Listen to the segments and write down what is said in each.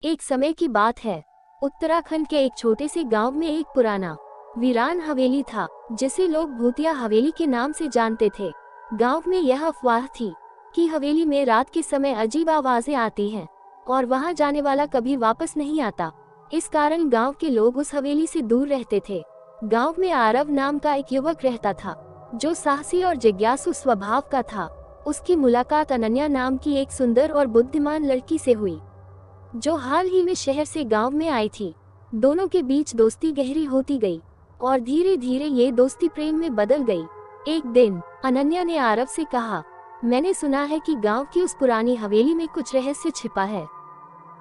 एक समय की बात है। उत्तराखंड के एक छोटे से गांव में एक पुराना वीरान हवेली था, जिसे लोग भूतिया हवेली के नाम से जानते थे। गांव में यह अफवाह थी कि हवेली में रात के समय अजीब आवाजें आती हैं और वहां जाने वाला कभी वापस नहीं आता। इस कारण गांव के लोग उस हवेली से दूर रहते थे। गांव में आरव नाम का एक युवक रहता था, जो साहसी और जिज्ञासु स्वभाव का था। उसकी मुलाकात अनन्या नाम की एक सुंदर और बुद्धिमान लड़की से हुई, जो हाल ही में शहर से गांव में आई थी। दोनों के बीच दोस्ती गहरी होती गई और धीरे धीरे ये दोस्ती प्रेम में बदल गई। एक दिन अनन्या ने आरव से कहा, मैंने सुना है कि गांव की उस पुरानी हवेली में कुछ रहस्य छिपा है,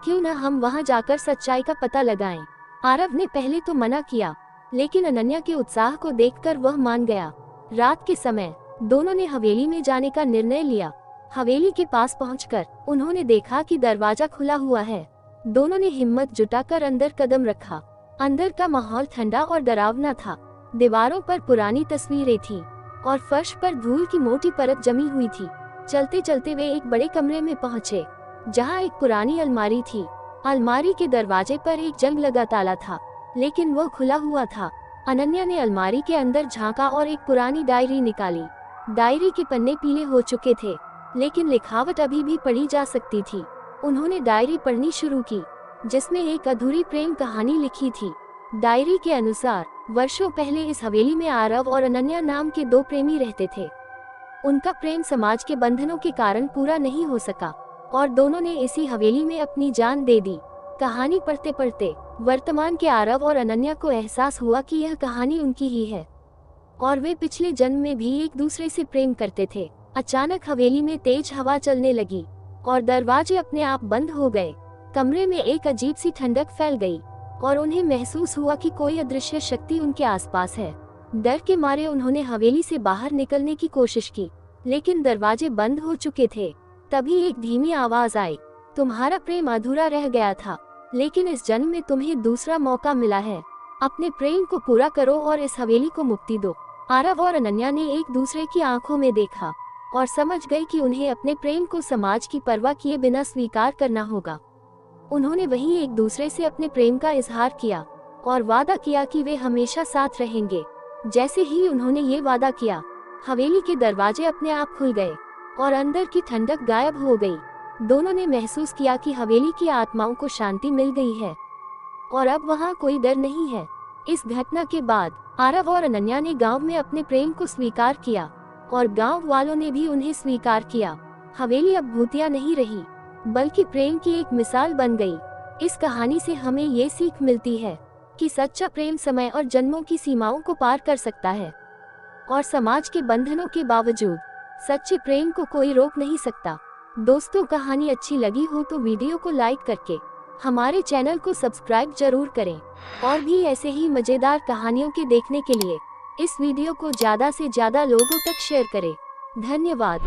क्यों न हम वहां जाकर सच्चाई का पता लगाएं। आरव ने पहले तो मना किया, लेकिन अनन्या के उत्साह को देखकर वह मान गया। रात के समय दोनों ने हवेली में जाने का निर्णय लिया। हवेली के पास पहुंचकर उन्होंने देखा कि दरवाजा खुला हुआ है। दोनों ने हिम्मत जुटाकर अंदर कदम रखा। अंदर का माहौल ठंडा और डरावना था। दीवारों पर पुरानी तस्वीरें थीं और फर्श पर धूल की मोटी परत जमी हुई थी। चलते चलते वे एक बड़े कमरे में पहुंचे, जहां एक पुरानी अलमारी थी। अलमारी के दरवाजे पर एक जंग लगा ताला था, लेकिन वह खुला हुआ था। अनन्या ने अलमारी के अंदर झांका और एक पुरानी डायरी निकाली। डायरी के पन्ने पीले हो चुके थे, लेकिन लिखावट अभी भी पढ़ी जा सकती थी। उन्होंने डायरी पढ़नी शुरू की, जिसमें एक अधूरी प्रेम कहानी लिखी थी। डायरी के अनुसार वर्षों पहले इस हवेली में आरव और अनन्या नाम के दो प्रेमी रहते थे। उनका प्रेम समाज के बंधनों के कारण पूरा नहीं हो सका और दोनों ने इसी हवेली में अपनी जान दे दी। कहानी पढ़ते पढ़ते वर्तमान के आरव और अनन्या को एहसास हुआ कि यह कहानी उनकी ही है और वे पिछले जन्म में भी एक दूसरे से प्रेम करते थे। अचानक हवेली में तेज हवा चलने लगी और दरवाजे अपने आप बंद हो गए। कमरे में एक अजीब सी ठंडक फैल गई और उन्हें महसूस हुआ कि कोई अदृश्य शक्ति उनके आसपास है। डर के मारे उन्होंने हवेली से बाहर निकलने की कोशिश की, लेकिन दरवाजे बंद हो चुके थे। तभी एक धीमी आवाज आई, तुम्हारा प्रेम अधूरा रह गया था, लेकिन इस जन्म में तुम्हें दूसरा मौका मिला है। अपने प्रेम को पूरा करो और इस हवेली को मुक्ति दो। आरव और अनन्या ने एक दूसरे की आंखों में देखा और समझ गए कि उन्हें अपने प्रेम को समाज की परवाह किए बिना स्वीकार करना होगा। उन्होंने वहीं एक दूसरे से अपने प्रेम का इजहार किया और वादा किया कि वे हमेशा साथ रहेंगे। जैसे ही उन्होंने ये वादा किया, हवेली के दरवाजे अपने आप खुल गए और अंदर की ठंडक गायब हो गई। दोनों ने महसूस किया कि हवेली की आत्माओं को शांति मिल गई है और अब वहाँ कोई डर नहीं है। इस घटना के बाद आरव और अनन्या ने गांव में अपने प्रेम को स्वीकार किया और गांव वालों ने भी उन्हें स्वीकार किया। हवेली अब भूतिया नहीं रही, बल्कि प्रेम की एक मिसाल बन गई। इस कहानी से हमें ये सीख मिलती है कि सच्चा प्रेम समय और जन्मों की सीमाओं को पार कर सकता है और समाज के बंधनों के बावजूद सच्चे प्रेम को कोई रोक नहीं सकता। दोस्तों, कहानी अच्छी लगी हो तो वीडियो को लाइक करके हमारे चैनल को सब्सक्राइब जरूर करें और भी ऐसे ही मजेदार कहानियों के देखने के लिए इस वीडियो को ज़्यादा से ज़्यादा लोगों तक शेयर करें। धन्यवाद।